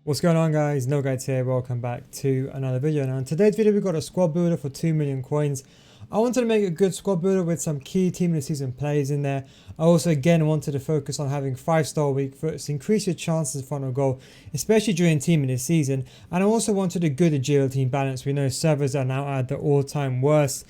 What's going on, guys? NealGuides here. Welcome back to another video. Now in today's video we've got a squad builder for 2 million coins. I wanted to make a good squad builder with some key team of the season players in there. I also again wanted to focus on having 5-star weak foots, increase your chances in front of goal, especially during team of the season. And I also wanted a good agility balance. We know servers are now at the all-time worst.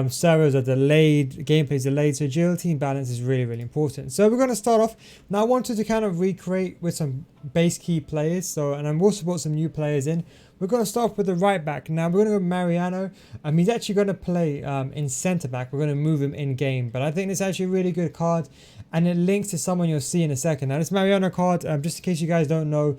Servers are delayed, gameplay is delayed, so agility and balance is really important. So we're going to start off. Now I wanted to kind of recreate with some base key players, and I've also brought some new players in. We're going to start off with the right back. Now we're going to go Mariano. He's actually going to play in centre back. We're going to move him in game, but I think it's actually a really good card, and it links to someone you'll see in a second. Now this Mariano card, just in case you guys don't know,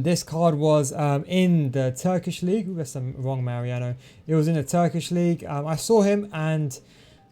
this card was in the Turkish league. That's the wrong Mariano. It was in the Turkish league. I saw him, and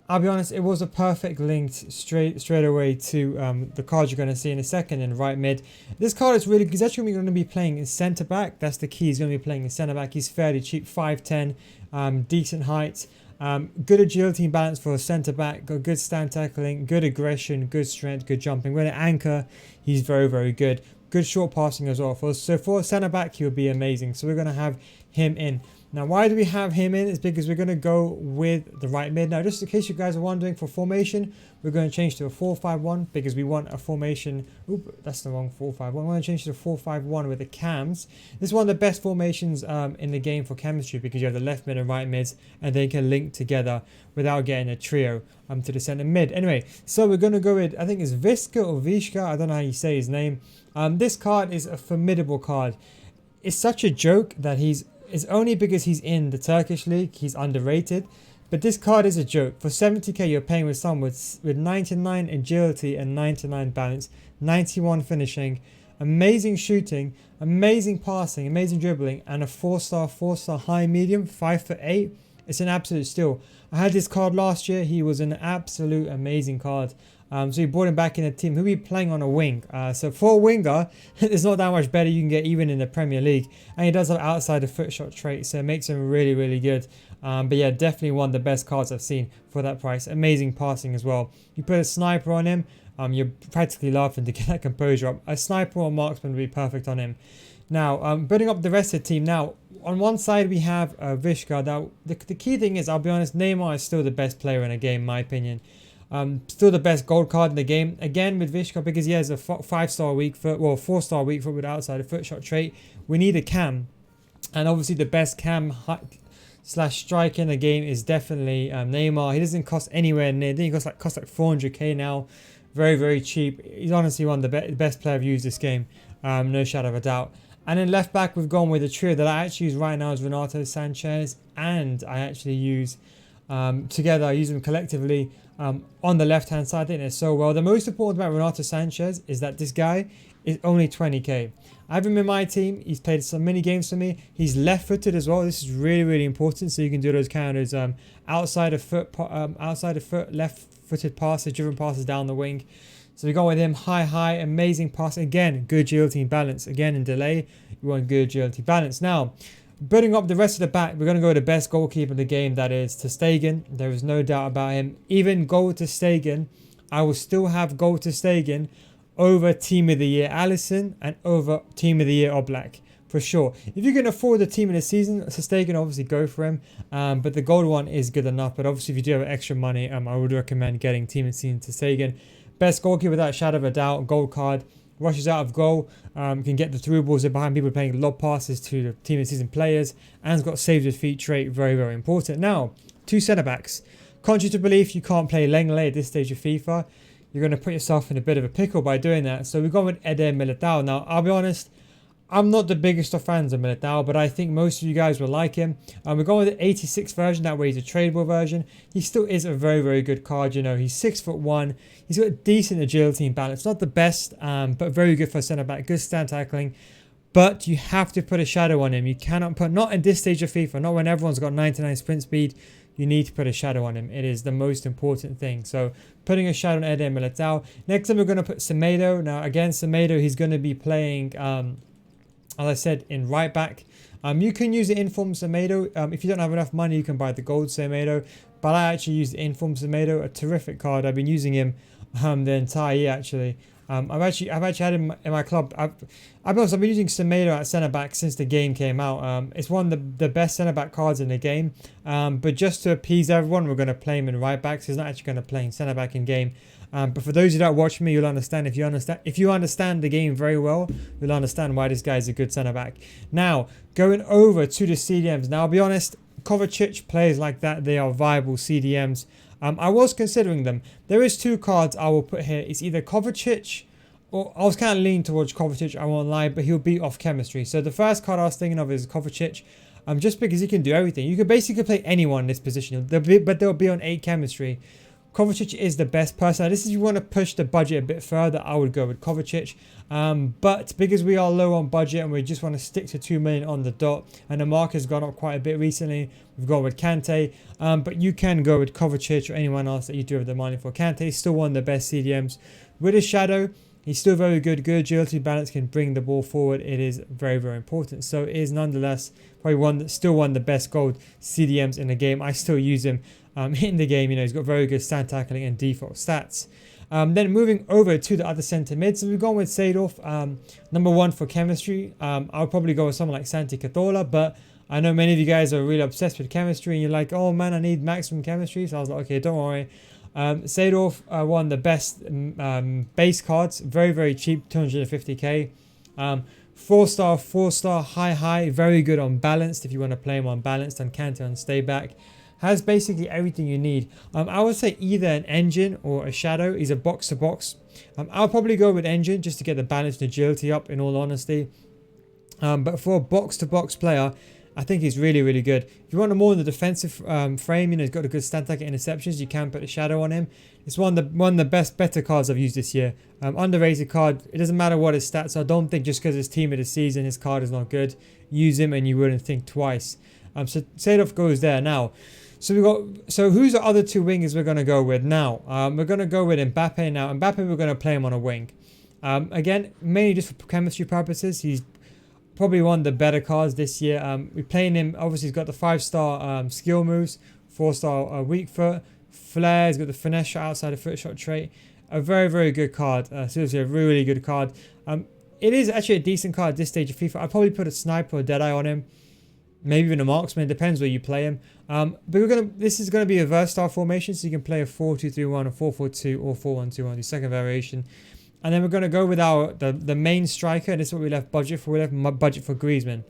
I'll be honest, it was a perfect link straight away to the card you're going to see in a second in right mid. This card is really, he's actually going to be playing in centre back. That's the key. He's going to be playing in centre back. He's fairly cheap, 5'10", decent height. Good agility and balance for a centre back. Got good stand tackling, good aggression, good strength, good jumping. When an anchor, he's very good. Good short passing as well. So for a centre back, he would be amazing. So we're going to have him in. Now, why do we have him in? It's because we're going to go with the right mid. Now, just in case you guys are wondering, for formation, we're going to change to a 4-5-1 because we want a formation. Oop, that's the wrong 4-5-1. We're going to change to a 4-5-1 with the cams. This is one of the best formations in the game for chemistry because you have the left mid and right mids, and they can link together without getting a trio to the centre mid. Anyway, so we're going to go with, I think it's Viska or Vishka. I don't know how you say his name. This card is a formidable card. It's such a joke that it's only because he's in the Turkish league, he's underrated. But this card is a joke. For 70k, you're paying with someone with 99 agility and 99 balance, 91 finishing, amazing shooting, amazing passing, amazing dribbling, and a 4-star high medium, 5'8". It's an absolute steal. I had this card last year. He was an absolute amazing card. So we brought him back in the team. He'll be playing on a wing. So for a winger, it's not that much better you can get even in the Premier League. And he does have outside the foot shot trait, so it makes him really good. But yeah, definitely one of the best cards I've seen for that price. Amazing passing as well. You put a sniper on him, you're practically laughing to get that composure up. A sniper or marksman would be perfect on him. Now, building up the rest of the team. Now, on one side we have Vishka. Now, the key thing is, I'll be honest, Neymar is still the best player in the game, in my opinion. Still the best gold card in the game. Again with Vishka, because he has a 5-star weak foot, well 4-star weak foot with outside a foot shot trait. We need a cam, and obviously the best cam slash striker in the game is definitely Neymar. He doesn't cost anywhere near. I think he costs like 400k now. Very cheap. He's honestly one of the best player I've used this game. No shadow of a doubt. And then left back, we've gone with a trio that I actually use right now is Renato Sanchez, and I actually use together. I use them collectively on the left hand side. I think they're so well. The most important about Renato Sanchez is that this guy is only 20k. I have him in my team. He's played some mini games for me. He's left footed as well. This is really important. So you can do those counters outside of foot, left footed passes, driven passes down the wing. So we go with him, high, amazing pass. Again, good agility and balance. Again, in delay, you want good agility balance. Now, building up the rest of the back, we're going to go with the best goalkeeper in the game, that is ter Stegen. There is no doubt about him. Even goal ter Stegen, I will still have goal ter Stegen over Team of the Year Alisson and over Team of the Year Oblak. For sure. If you can afford the team in the season, ter Stegen, obviously go for him. But the gold one is good enough. But obviously, if you do have extra money, I would recommend getting team of the season ter Stegen. Best goalkeeper without a shadow of a doubt. Gold card. Rushes out of goal. Can get the through balls behind people playing lob passes to the team of the season players. And has got saved with feet trait. Very important. Now, 2 centre backs. Contrary to belief, you can't play Lenglet at this stage of FIFA. You're going to put yourself in a bit of a pickle by doing that. So we've gone with Eder Militao. Now, I'll be honest, I'm not the biggest of fans of Militao, but I think most of you guys will like him. We're going with the 86 version. That way he's a tradable version. He still is a very good card. You know, he's 6'1". He's got decent agility and balance. Not the best, but very good for centre back. Good stand tackling. But you have to put a shadow on him. You cannot put, not in this stage of FIFA, not when everyone's got 99 sprint speed. You need to put a shadow on him. It is the most important thing. So putting a shadow on Eder Militao. Next time we're going to put Semedo. Now again, Semedo, he's going to be playing, as I said, in right back. You can use the Inform Semedo. If you don't have enough money, you can buy the gold Semedo. But I actually use the Inform Semedo, a terrific card. I've been using him the entire year actually. I've actually had him in my club. I've been using Semedo at centre back since the game came out. It's one of the best centre back cards in the game. But just to appease everyone, we're going to play him in right back. So he's not actually going to play in centre back in game. But for those who don't watch me, you'll understand. If you understand the game very well, you'll understand why this guy is a good centre back. Now going over to the CDMs. Now I'll be honest, Kovacic players like that, they are viable CDMs. I was considering them. There is two cards I will put here. It's either Kovacic, or I was kind of leaning towards Kovacic, I won't lie, but he'll beat off chemistry. So the first card I was thinking of is Kovacic, just because he can do everything. You could basically play anyone in this position, but they'll be on 8 chemistry. Kovacic is the best person. This is if you want to push the budget a bit further, I would go with Kovacic. But because we are low on budget and we just want to stick to 2 million on the dot, and the market has gone up quite a bit recently, we've gone with Kante. But you can go with Kovacic or anyone else that you do have the money for. Kante is still one of the best CDMs. With his shadow, he's still very good. Good agility, balance, can bring the ball forward. It is very, very important. So it is nonetheless probably still one of the best gold CDMs in the game. I still use him in the game. You know, he's got very good stand tackling and default stats. Then moving over to the other centre mids, so we've gone with Seedorf, number 1 for chemistry. I'll probably go with someone like Santi Cazorla, but I know many of you guys are really obsessed with chemistry and you're like, oh man, I need maximum chemistry. So I was like, okay, don't worry. Seedorf, one of the best base cards, very, very cheap, 250k. 4-star, high, very good on balanced if you want to play him on balanced, and Kante on stay back. Has basically everything you need. I would say either an engine or a shadow. He's a box to box. I'll probably go with engine just to get the balance and agility up, in all honesty. But for a box to box player, I think he's really, really good. If you want him more in the defensive frame, you know, he's got a good stand tackle interceptions. You can put a shadow on him. It's one of the better cards I've used this year. Underrated card. It doesn't matter what his stats are. Don't think just because it's team of the season his card is not good. Use him and you wouldn't think twice. So Seedorf goes there now. So who's the other 2 wingers we're going to go with now? We're going to go with Mbappe now. Mbappe, we're going to play him on a wing. Again, mainly just for chemistry purposes. He's probably one of the better cards this year. We're playing him. Obviously, he's got the 5-star skill moves, 4-star weak foot, flair. He's got the finesse shot outside the foot shot trait. A very, very good card. Seriously, a really good card. It is actually a decent card at this stage of FIFA. I'd probably put a sniper or deadeye on him. Maybe even a marksman. It depends where you play him. But this is gonna be a versatile formation, so you can play a 4-2-3-1, a 4-4-2, or 4-1-2-1, the second variation. And then we're gonna go with the main striker. And this is what we left budget for. We left budget for Griezmann.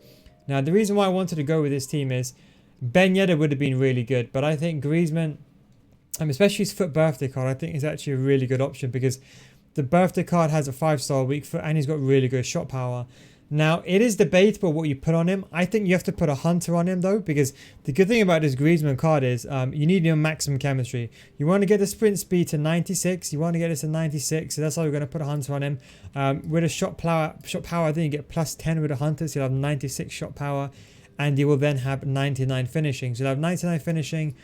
Now the reason why I wanted to go with this team is Ben Yedder would have been really good, but I think Griezmann, especially his foot birthday card, I think is actually a really good option because the birthday card has a 5-star weak foot and he's got really good shot power. Now, it is debatable what you put on him. I think you have to put a hunter on him, though, because the good thing about this Griezmann card is you need your maximum chemistry. You want to get the sprint speed to 96. You want to get this to 96, so that's why we're going to put a hunter on him. With a shot power, I think you get plus 10 with a hunter, so you'll have 96 shot power, and you will then have 99 finishing. So you'll have 99 finishing,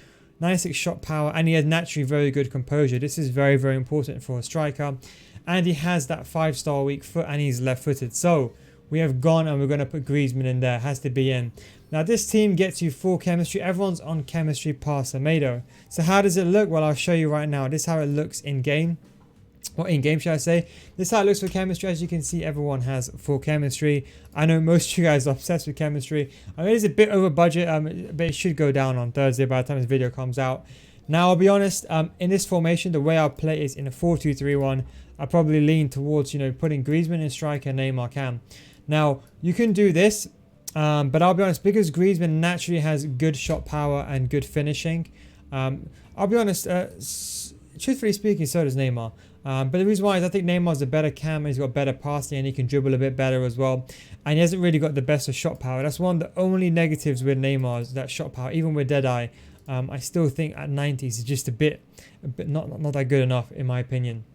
96 shot power, and he has naturally very good composure. This is very, very important for a striker. And he has that 5-star weak foot, and he's left-footed. So we have gone and we're going to put Griezmann in there. Has to be in. Now this team gets you full chemistry. Everyone's on chemistry past Semedo. So how does it look? Well, I'll show you right now. This is how it looks in game. Or in game, should I say. This is how it looks for chemistry. As you can see, everyone has full chemistry. I know most of you guys are obsessed with chemistry. I mean, it's a bit over budget, but it should go down on Thursday by the time this video comes out. Now, I'll be honest, in this formation, the way I'll play is in a 4-2-3-1. I probably lean towards, putting Griezmann in striker and Neymar cam. Now, you can do this, but I'll be honest, because Griezmann naturally has good shot power and good finishing, I'll be honest, truthfully speaking, so does Neymar. But the reason why is I think Neymar's a better cam, he's got better passing and he can dribble a bit better as well. And he hasn't really got the best of shot power. That's one of the only negatives with Neymar is that shot power. Even with Deadeye, I still think at 90s is just a bit not that good enough in my opinion.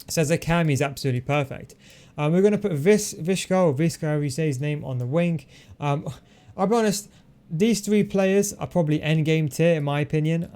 So as a cam, he's absolutely perfect. We're going to put Visca, however you say his name, on the wing. I'll be honest, these 3 players are probably endgame tier in my opinion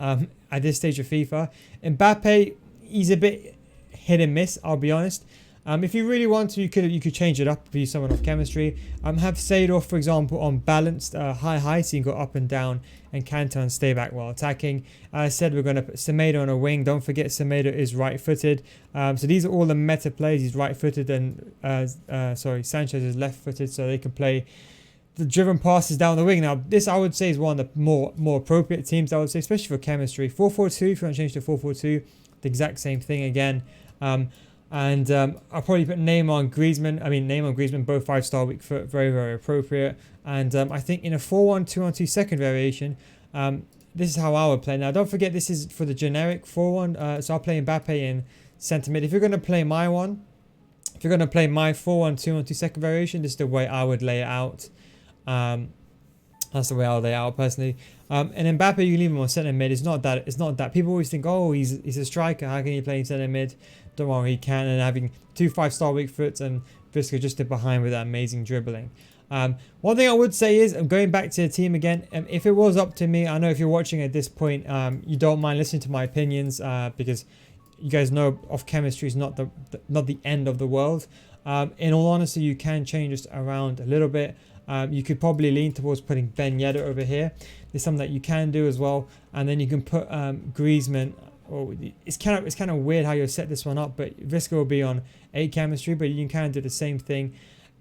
at this stage of FIFA. Mbappe, he's a bit hit and miss, I'll be honest. If you really want to, you could change it up if you use someone off chemistry. Have Seedorf, for example, on balanced high, so you can go up and down, and Kanta and stay back while attacking. As I said, we're going to put Semedo on a wing. Don't forget Semedo is right-footed. So these are all the meta plays. He's right-footed, and Sanchez is left-footed, so they can play the driven passes down the wing. Now, this I would say is one of the more appropriate teams, I would say, especially for chemistry. 4-4-2, if you want to change to 4-4-2, the exact same thing again. I'll probably put Neymar and Griezmann, both 5-star weak foot, very, very appropriate. And I think in a 4-1-2-1-2 second variation, this is how I would play. Now, don't forget, this is for the generic 4-1. So I'll play Mbappe in centre mid. If you're going to play my 4-1-2-1-2 second variation, this is the way I would lay it out. That's the way I'll lay it out personally. And Mbappe, you leave him on centre mid. It's not that. People always think, oh, he's a striker. How can he play in centre mid? Don't worry, he can. And having 2 5-star weak foots, and Visca just did behind with that amazing dribbling. One thing I would say is, I'm going back to the team again. If it was up to me, I know if you're watching at this point, you don't mind listening to my opinions, because you guys know off chemistry is not the end of the world. In all honesty, you can change this around a little bit. You could probably lean towards putting Ben Yedder over here. There's something that you can do as well, and then you can put Griezmann. It's kind of weird how you set this one up, but Visca will be on 8 chemistry, but you can kind of do the same thing,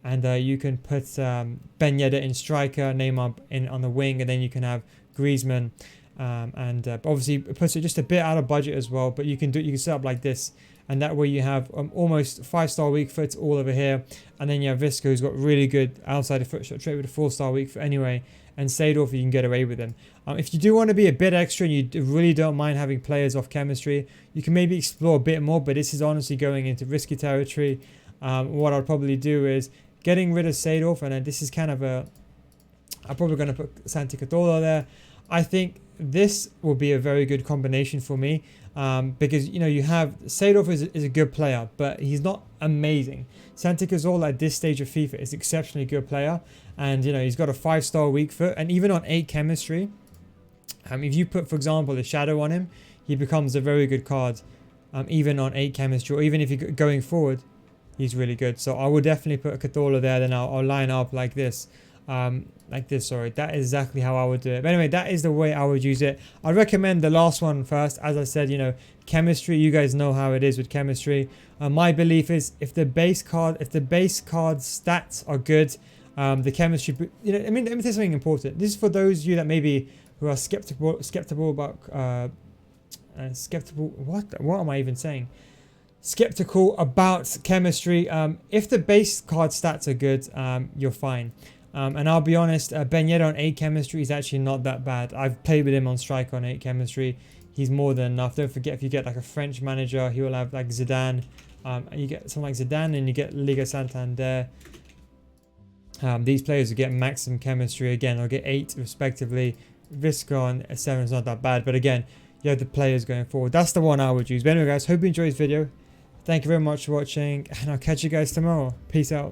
and you can put Ben Yedder in striker, Neymar on the wing, and then you can have Griezmann, obviously it puts it just a bit out of budget as well. But you can set up like this, and that way you have almost 5-star weak foot all over here, and then you have Visca, who's got really good outside of foot shot trait with a 4-star weak foot anyway, and Seedorf, you can get away with him. If you do want to be a bit extra and you really don't mind having players off chemistry, you can maybe explore a bit more, but this is honestly going into risky territory. What I'll probably do is getting rid of Seedorf, and then this is kind of I'm probably going to put Santi Cazorla there. I think this will be a very good combination for me, because you have Seedorf is a good player, but he's not amazing. Santi Cazorla at this stage of FIFA is an exceptionally good player, and he's got a 5-star weak foot, and even on 8 chemistry, if you put, for example, a shadow on him, he becomes a very good card, even on 8 chemistry, or even if you're going forward, he's really good. So I would definitely put a Cazorla there. Then I'll line up like this. Sorry, that is exactly how I would do it. But anyway, that is the way I would use it. I recommend the last one first. As I said, chemistry, you guys know how it is with chemistry. My belief is if the base card stats are good, the chemistry, let me tell you something important. This is for those of you that maybe who are skeptical about what am I even saying? Skeptical about chemistry. If the base card stats are good, you're fine. And I'll be honest, Ben Yedder on 8 chemistry is actually not that bad. I've played with him on striker on 8 chemistry. He's more than enough. Don't forget, if you get like a French manager, he will have like Zidane. And you get someone like Zidane, and you get Liga Santander. These players will get maximum chemistry. Again, they'll get 8 respectively. Visca on 7 is not that bad. But again, you have the players going forward. That's the one I would use. But anyway, guys, hope you enjoyed this video. Thank you very much for watching, and I'll catch you guys tomorrow. Peace out.